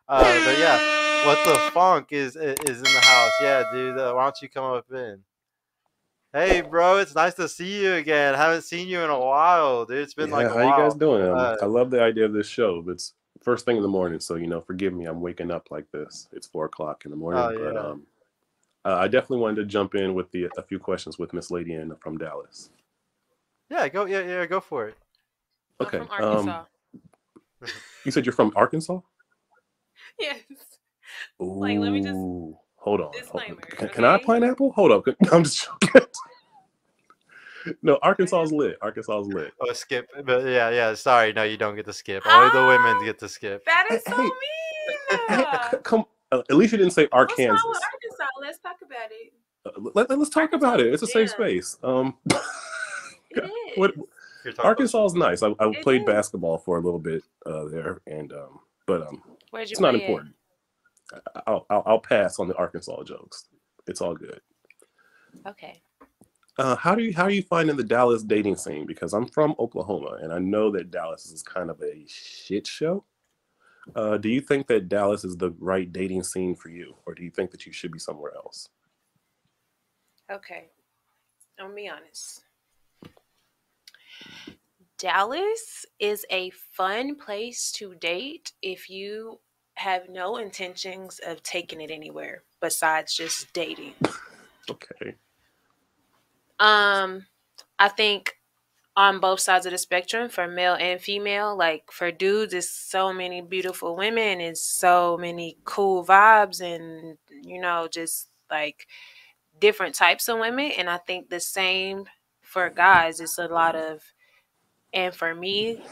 But yeah, what the funk is in the house? Yeah, dude. Why don't you come up in? Hey, bro, it's nice to see you again. Haven't seen you in a while, dude. It's been like Yeah, a how you guys while. doing? Uh, I love the idea of this show. It's first thing in the morning, so forgive me. I'm waking up like this. It's 4 o'clock in the oh morning, but yeah, I definitely wanted to jump in with the a few questions with Miss Lady Ann from Dallas. yeah. Go, yeah, yeah. Go for it. I'm Okay. from Arkansas. You said you're from Arkansas? Yes. Like, let me just Ooh, hold on, hold on. disclaimer, Can I have okay? pineapple? Hold up. I'm just joking. No, Arkansas is Pineapple. lit. Arkansas is lit. Oh, skip. But yeah, yeah. Sorry, no, you don't get to skip. Only the women Oh, get to skip. that Hey, is so hey, mean. hey, come. At least you didn't say What's wrong with Arkansas. Arkansas? Let's talk about it. Let's talk Arkansas about is it. It's a a safe gem. space. It What is. You're talking about Arkansas is nice. I It played is. basketball for a little bit there, and but Where'd you it's not play at? important. I'll pass on the Arkansas jokes. It's all good. Okay. How are you finding the Dallas dating scene? Because I'm from Oklahoma, and I know that Dallas is kind of a shit show. Do you think that Dallas is the right dating scene for you, or do you think that you should be somewhere else? Okay. I'm gonna be honest. Dallas is a fun place to date if you have no intentions of taking it anywhere besides just dating. Okay. Um, I think on both sides of the spectrum for male and female, like for dudes, it's so many beautiful women and so many cool vibes and just like different types of women. And I think the same for guys. It's a lot of and for me,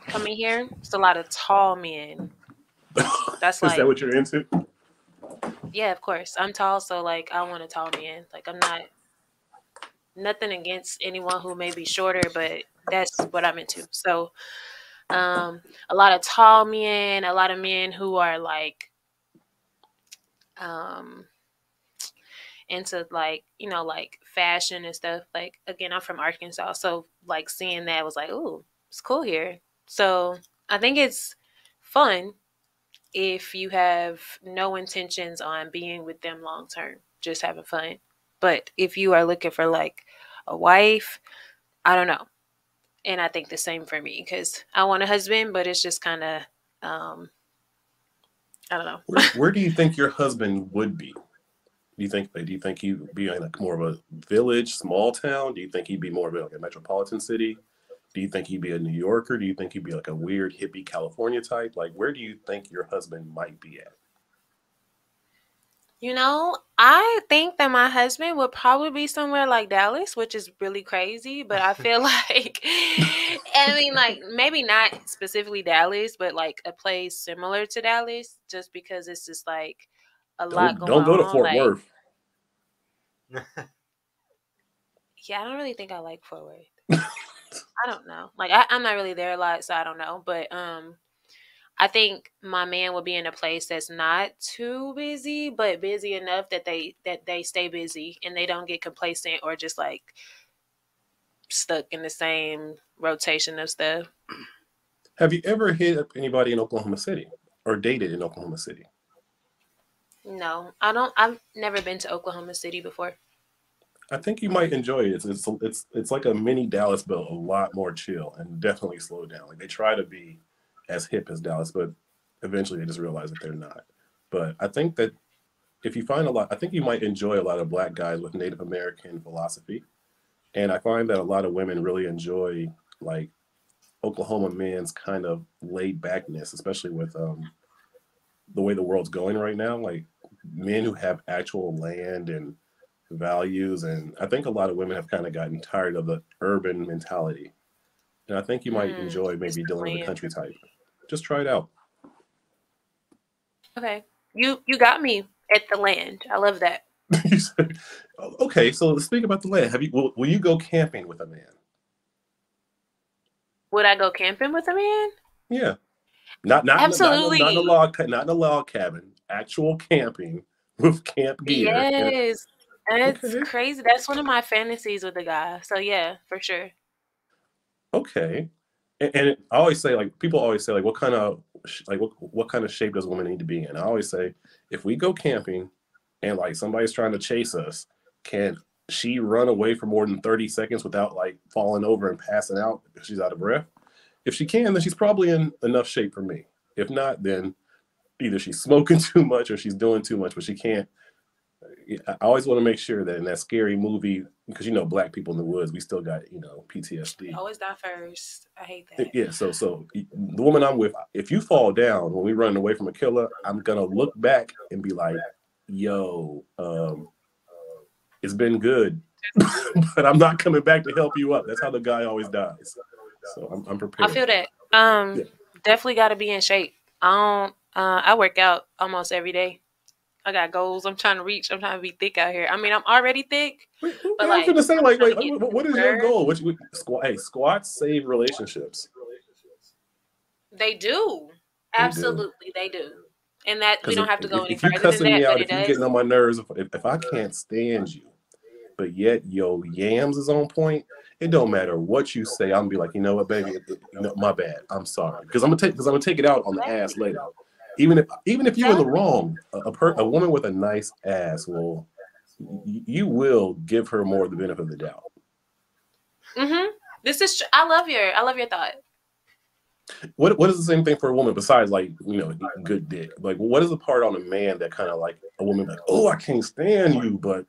coming here, it's a lot of tall men. That's Is that like, what you're into? yeah, of course. I'm tall, so like I want a tall man. Like I'm not nothing against anyone who may be shorter, but that's what I'm into. So, a lot of tall men, a lot of men who are like um into like, like fashion and stuff. Like again, I'm from Arkansas, so like seeing that was like, ooh, it's cool here. So, I think it's fun if you have no intentions on being with them long term, just having fun. But if you are looking for like a wife, I don't know. And I think the same for me because I want a husband, but it's just kind of, um, I don't know. Where do you think your husband would be? Do you think he'd be in like more of a village, small town? Do you think he'd be more of like a metropolitan city? Do you think he'd be a New Yorker? Do you think he'd be like a weird hippie California type? Like, where do you think your husband might be at? I think that my husband would probably be somewhere like Dallas, which is really crazy, but I feel like, I mean, like, maybe not specifically Dallas, but like a place similar to Dallas, just because it's just like a lot Don't going go to on. Fort Like, Worth. yeah, I don't really think I like Fort Worth. I don't know. Like, I'm not really there a lot, so I don't know. But I think my man will be in a place that's not too busy, but busy enough that they stay busy and they don't get complacent or just like stuck in the same rotation of stuff. Have you ever hit up anybody in Oklahoma City or dated in Oklahoma City? No, I don't. I've never been to Oklahoma City before. I think you might enjoy it. It's like a mini Dallas, but a lot more chill and definitely slow down. Like they try to be as hip as Dallas, but eventually they just realize that they're not. But I think that if you find a lot, I think you might enjoy a lot of black guys with Native American philosophy. And I find that a lot of women really enjoy like Oklahoma men's kind of laid backness, especially with the way the world's going right now. Like men who have actual land and values. And I think a lot of women have kind of gotten tired of the urban mentality. And I think you might enjoy Just maybe the dealing with a land. country type. Just try it out. Okay, you got me at the land. I love that. Okay, so let's speak about the land. Will you go camping with a man? Would I go camping with a man? Yeah. Absolutely. Not in a log cabin. Actual camping with camp gear. And Yes. That's okay, crazy. That's one of my fantasies with a guy. So yeah, for sure. okay. And I always say like people always say like like what kind of shape does a woman need to be in? I always say, if we go camping and like somebody's trying to chase us, can she run away for more than 30 seconds without like falling over and passing out because she's out of breath? If she can, then she's probably in enough shape for me. If not, then either she's smoking too much or she's doing too much, but she can't. I always want to make sure that in that scary movie, because black people in the woods, we still got PTSD. Always die first. I hate that. Yeah, so the woman I'm with, if you fall down when we running away from a killer, I'm gonna look back and be like, "Yo, it's been good, but I'm not coming back to help you up." That's how the guy always dies. So I'm prepared. I feel that. Yeah. Definitely got to be in shape. I work out almost every day. I got goals I'm trying to reach. I'm trying to be thick out here. I mean, I'm already thick. Wait, but I'm gonna say like, wait, what is your goal? Hey, squats save relationships. They do. Absolutely, they do. And that we don't have to go any further than that. If you cussing me out, if you're getting on my nerves, if I can't stand you, but yet your yams is on point, it don't matter what you say. I'm gonna be like, you know what, baby, my bad. I'm sorry, because I'm gonna take it out on the ass later. Even if you're in the wrong, a woman with a nice ass you will give her more of the benefit of the doubt. This is I love your thought. What is the same thing for a woman besides like good dick? Like what is the part on a man that kind of like a woman like, oh, I can't stand you, but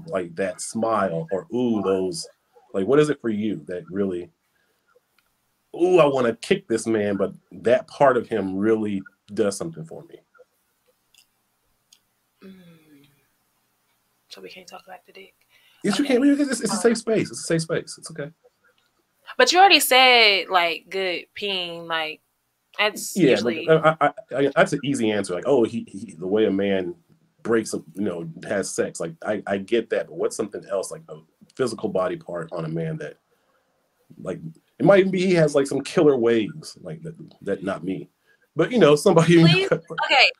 like that smile or ooh those, like what is it for you that really, ooh, I want to kick this man, but that part of him really does something for me. So we can't talk about the dick. Yes, okay. You can. It's a safe space. It's a safe space. It's okay. But you already said like good peeing, like that's usually. That's an easy answer. Like, oh, he the way a man breaks, has sex. Like, I get that, but what's something else, like a physical body part on a man that, like, it might even be he has like some killer waves, like that not me, but somebody. Please, okay,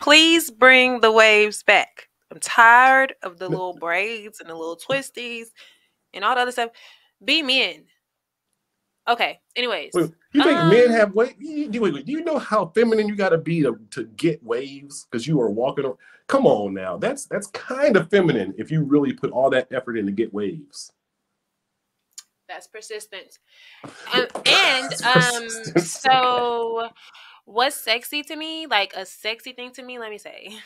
please bring the waves back. I'm tired of the little braids and the little twisties and all the other stuff. Be men. Okay. Anyways, wait, you think men have waves? Do you know how feminine you got to be to get waves? Because you are walking on. Come on now, that's kind of feminine if you really put all that effort in to get waves. That's persistence. So what's sexy to me? Like a sexy thing to me. Let me say.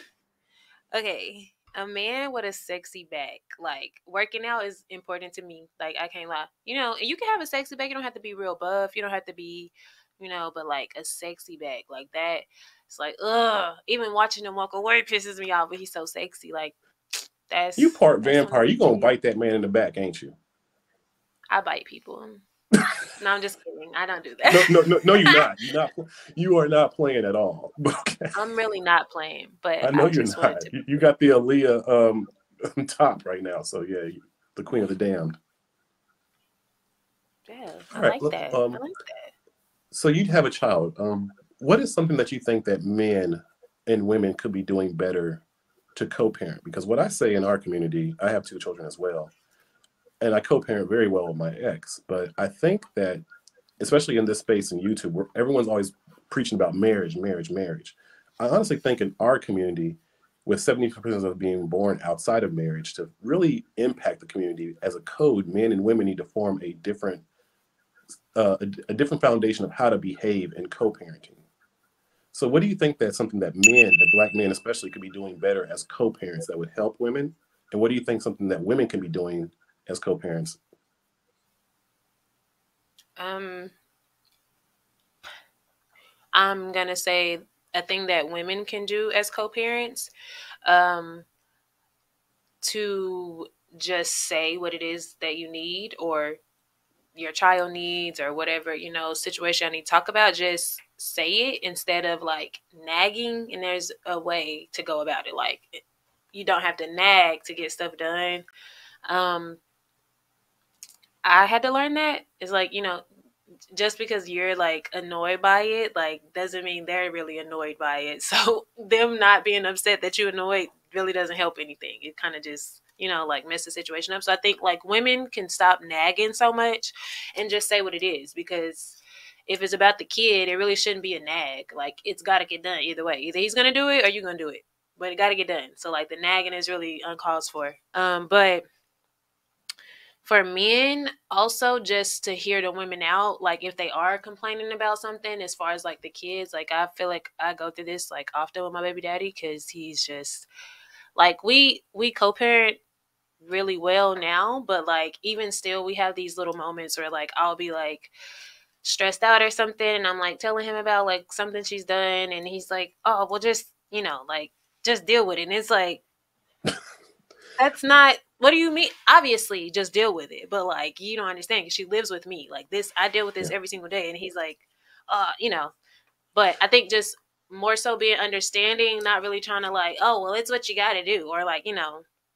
Okay. A man with a sexy back, like working out is important to me. Like I can't lie, and you can have a sexy back. You don't have to be real buff. You don't have to be, but like a sexy back like that. It's like, even watching him walk away pisses me off. But he's so sexy. Like that's you part vampire. You gonna bite that man in the back, ain't you? I bite people. No, I'm just kidding. I don't do that. No, you're not. You are not playing at all. Okay. I'm really not playing, but I know you're not. You got the Aaliyah top right now, so yeah, the Queen of the Damned. Yeah, I like that. I like that. So you'd have a child. What is something that you think that men and women could be doing better to co-parent? Because what I say in our community, I have 2 children as well. And I co-parent very well with my ex, but I think that, especially in this space in YouTube, where everyone's always preaching about marriage. I honestly think in our community, with 70% of being born outside of marriage, to really impact the community as a code, men and women need to form a different foundation of how to behave in co-parenting. So what do you think that's something that Black men especially, could be doing better as co-parents that would help women? And what do you think something that women can be doing as co-parents? I'm gonna say a thing that women can do as co-parents, to just say what it is that you need or your child needs or whatever, situation I need to talk about. Just say it instead of like nagging. And there's a way to go about it. Like you don't have to nag to get stuff done. I had to learn that. It's like, just because you're like annoyed by it, like doesn't mean they're really annoyed by it. So them not being upset that you're annoyed really doesn't help anything. It kind of just, like mess the situation up. So I think like women can stop nagging so much and just say what it is, because if it's about the kid, it really shouldn't be a nag. Like, it's got to get done either way. Either he's gonna do it or you're gonna do it, but it got to get done. So like the nagging is really uncalled for. But for men, also, just to hear the women out, like if they are complaining about something as far as like the kids, like I feel like I go through this like often with my baby daddy, because he's just like, we co-parent really well now, but like even still we have these little moments where like I'll be like stressed out or something, and I'm like telling him about like something she's done, and he's like, oh well, just, like, just deal with it. And it's like, that's not, what do you mean? Obviously just deal with it, but like, you don't understand, because she lives with me. Like, this, I deal with this every single day. And he's like, but I think just more so being understanding, not really trying to like, oh well, it's what you got to do, or like,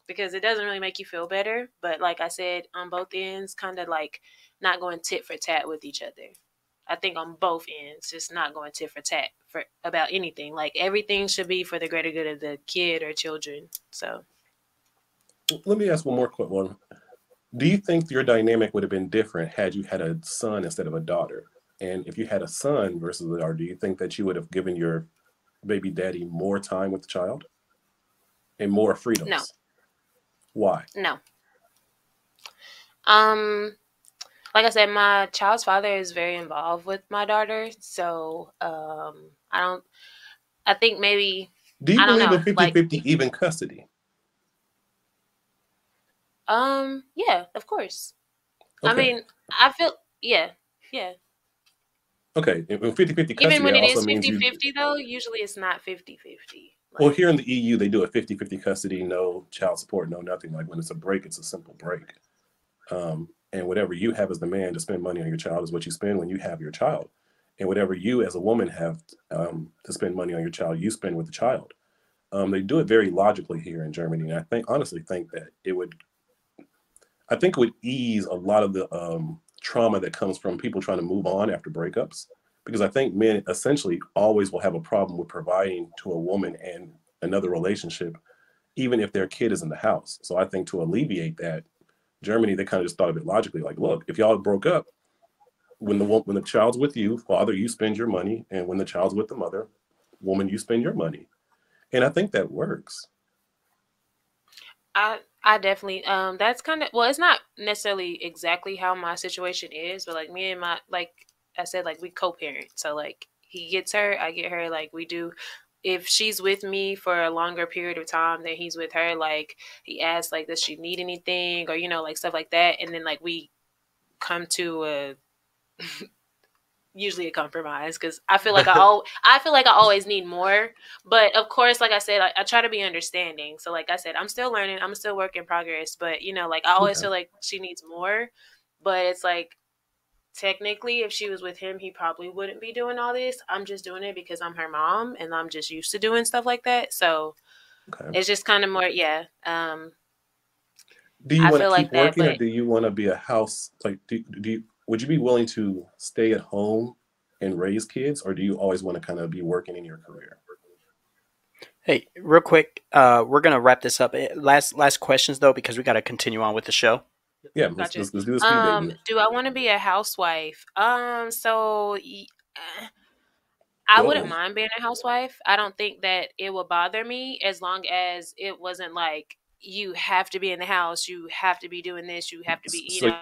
because it doesn't really make you feel better. But like I said, on both ends, kind of like not going tit for tat with each other. I think on both ends, just not going tit for tat for about anything. Like, everything should be for the greater good of the kid or children. So Let me ask one more quick one. Do you think your dynamic would have been different had you had a son instead of a daughter? And if you had a son versus a daughter, do you think that you would have given your baby daddy more time with the child and more freedoms? No. Why? No. Like I said, my child's father is very involved with my daughter, so I think maybe, Do you I don't believe in know, 50-50 even custody? Yeah, of course. Okay. I mean, I feel, yeah. Okay, in 50-50 custody, Even when that it also is means 50-50 though, usually it's not 50-50. Well, here in the EU, they do a 50-50 custody, no child support, no nothing. Like, when it's a break, it's a simple break. And whatever you have as the man to spend money on your child is what you spend when you have your child. And whatever you as a woman have to spend money on your child, you spend with the child. They do it very logically here in Germany. And I honestly think that it would ease a lot of the trauma that comes from people trying to move on after breakups. Because I think men essentially always will have a problem with providing to a woman and another relationship, even if their kid is in the house. So I think to alleviate that, Germany, they kind of just thought of it logically. Like, look, if y'all broke up, when the child's with you, father, you spend your money, and when the child's with the mother, woman, you spend your money. And I think that works. I definitely, that's kind of, well, it's not necessarily exactly how my situation is, but like me and my, like I said, like we co-parent. So like he gets her, I get her, like we do. If she's with me for a longer period of time than he's with her, like he asks, like, does she need anything, or, like stuff like that. And then like we come to usually a compromise, because I feel like I feel like I always need more. But of course, like I said, I try to be understanding. So like I said, I'm still learning, I'm still work in progress. But like I always feel like she needs more. But it's like, technically, if she was with him, he probably wouldn't be doing all this. I'm just doing it because I'm her mom and I'm just used to doing stuff like that. So it's just kind of more, yeah. Do you want to keep working, or do you want to be a house? Like, would you be willing to stay at home and raise kids, or do you always want to kind of be working in your career? Hey, real quick, we're gonna wrap this up. Last questions though, because we got to continue on with the show. Yeah, let's do this speed dating. Do I want to be a housewife? So I wouldn't mind being a housewife. I don't think that it would bother me, as long as it wasn't like, you have to be in the house, you have to be doing this, you have to be, you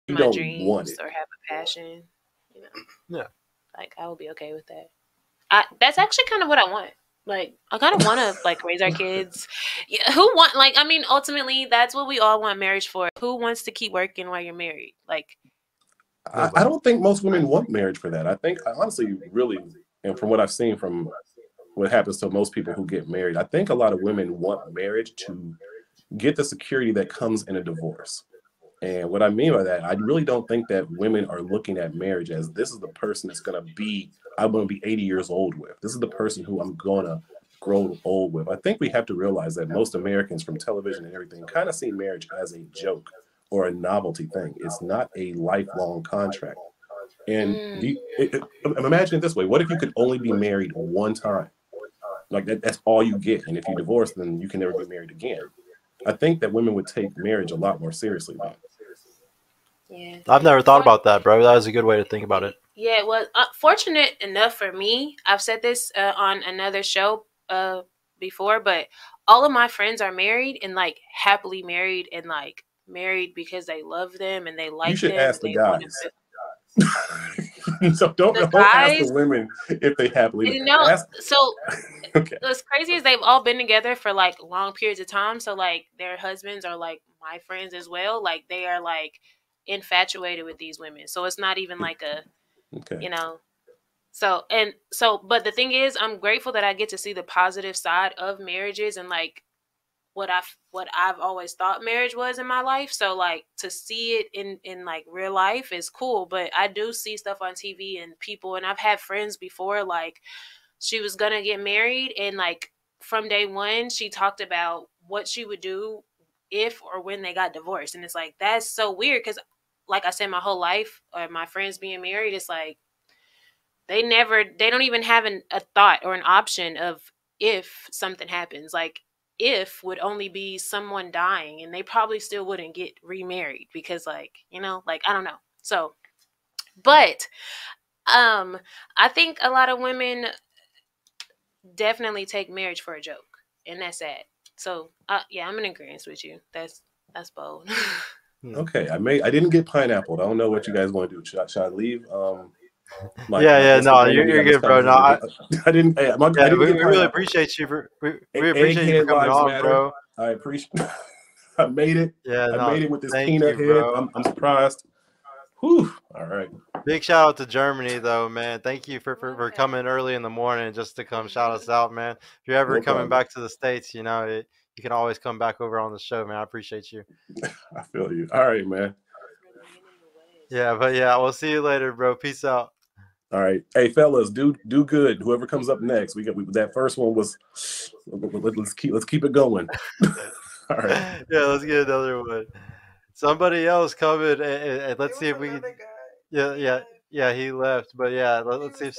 my don't dreams want it, or have a passion. Yeah. Like, I would be okay with that. That's actually kind of what I want. Like, I kind of want to like raise our kids. Yeah, I mean, ultimately, that's what we all want marriage for. Who wants to keep working while you're married? Like, I don't think most women want marriage for that. I think, honestly, really, and from what I've seen from what happens to most people who get married, I think a lot of women want marriage to get the security that comes in a divorce. And what I mean by that, I really don't think that women are looking at marriage as, this is the person that's I'm going to be 80 years old with. This is the person who I'm going to grow old with. I think we have to realize that most Americans, from television and everything, kind of see marriage as a joke or a novelty thing. It's not a lifelong contract. And imagine it this way. What if you could only be married one time? Like that's all you get. And if you divorce, then you can never be married again. I think that women would take marriage a lot more seriously then. Yeah. I've never thought about that, bro. That was a good way to think about it. Yeah, it was fortunate enough for me. I've said this on another show before, but all of my friends are married and like happily married and like married because they love them and they You like should them ask and the they want guys. to. So don't The ask the guys, women if they happily you know, ask. so Okay. what's crazy is they've all been together for like long periods of time. So like their husbands are like my friends as well. Like they are like infatuated with these women. So it's not even like a, Okay. you know. But the thing is, I'm grateful that I get to see the positive side of marriages and like what I've always thought marriage was in my life. So like to see it in like real life is cool. But I do see stuff on TV and people, and I've had friends before like she was gonna get married and like from day one she talked about what she would do if or when they got divorced, and it's like that's so weird because like I said, my whole life or my friends being married, it's like they don't even have a thought or an option of if something happens. Like if would only be someone dying and they probably still wouldn't get remarried because like, you know, like I don't know. So, but I think a lot of women definitely take marriage for a joke, and that's sad. So, yeah, I'm in agreement with you. That's bold. Okay. I didn't get pineapple. I don't know what you guys want to do. Should I leave? My Yeah, no, Instagram that we you're got this good, bro. No, conversation. I didn't. Hey, I yeah, didn't we get really pineapple. appreciate you we appreciate you for Egghead coming lives on, matter. bro. I appreciate. I made it. Yeah, I no, made it with this thank peanut you, head. bro. I'm surprised. Whew. All right. Big shout out to Germany, though, man. Thank you for Okay. coming early in the morning just to come shout us out, man. If you're ever No coming problem. back to the States, you know, you can always come back over on the show, man. I appreciate you. I feel you. All right, man. Yeah, but yeah, we'll see you later, bro. Peace out. All right. Hey, fellas, do good. Whoever comes up next, that first one was. Let's keep it going. All right. Yeah, let's get another one. Somebody else coming, and let's see if we can. Yeah, he left, but yeah, let's see if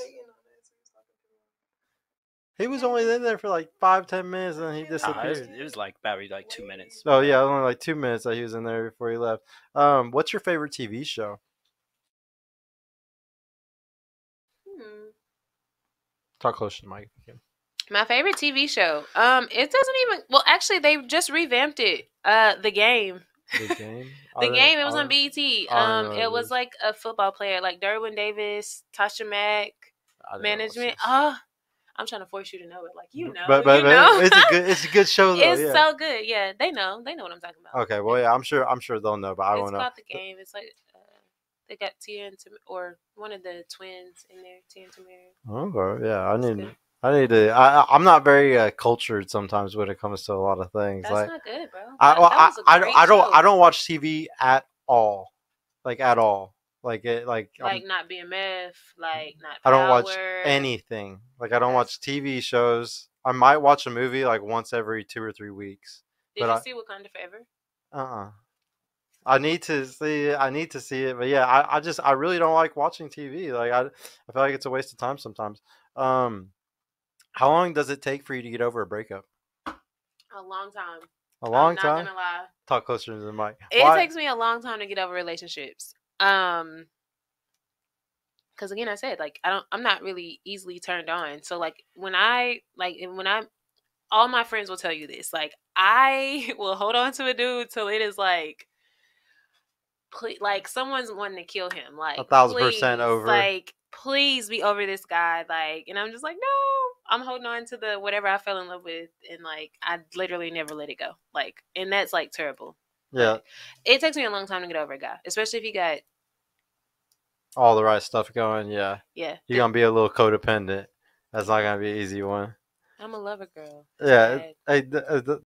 he was only in there for like 5-10 minutes, and then he disappeared. It was like probably like 2 minutes. Oh yeah, only like 2 minutes that he was in there before he left. What's your favorite TV show? Talk close to the mic. My favorite TV show. It doesn't even. Well, actually, they just revamped it. The Game. The Game. The Game. It was on BET. it It was like a football player, like Derwin Davis, Tasha Mack, management. I'm trying to force you to know it. Like you know, but you know. it's a good show though. It's yeah. so good. Yeah, they know what I'm talking about. Okay, well yeah, I'm sure they'll know, but I It's won't know. called The Game. It's like they got Tia and or one of the twins in there, Tia and Tamara. Okay, yeah, I It's need. good. I need to. I'm not very cultured sometimes when it comes to a lot of things. That's like, not good, bro. I That was a great show. I don't watch TV at all, like at all. Like it, like not being meth, like not. I don't watch Power. anything. Like I don't watch TV shows. I might watch a movie like once every 2 or 3 weeks. Did you see Wakanda Forever? I need to see it. I need to see it, but yeah, I really don't like watching TV. Like I feel like it's a waste of time sometimes. How long does it take for you to get over a breakup? A long time. A long I'm time? not gonna lie. Talk closer to the mic. It takes me a long time to get over relationships. Because again, I said like I'm not really easily turned on. So like when all my friends will tell you this. Like I will hold on to a dude till it is like, like someone's wanting to kill him. Like 1,000% over. Like please be over this guy. Like, and I'm just like, no, I'm holding on to the whatever I fell in love with, and like I literally never let it go. Like, and that's like terrible. Yeah, like, it takes me a long time to get over a guy, especially if he got all the right stuff going. Yeah, yeah, you're gonna be a little codependent. That's not gonna be an easy one. I'm a lover girl. Yeah, hey,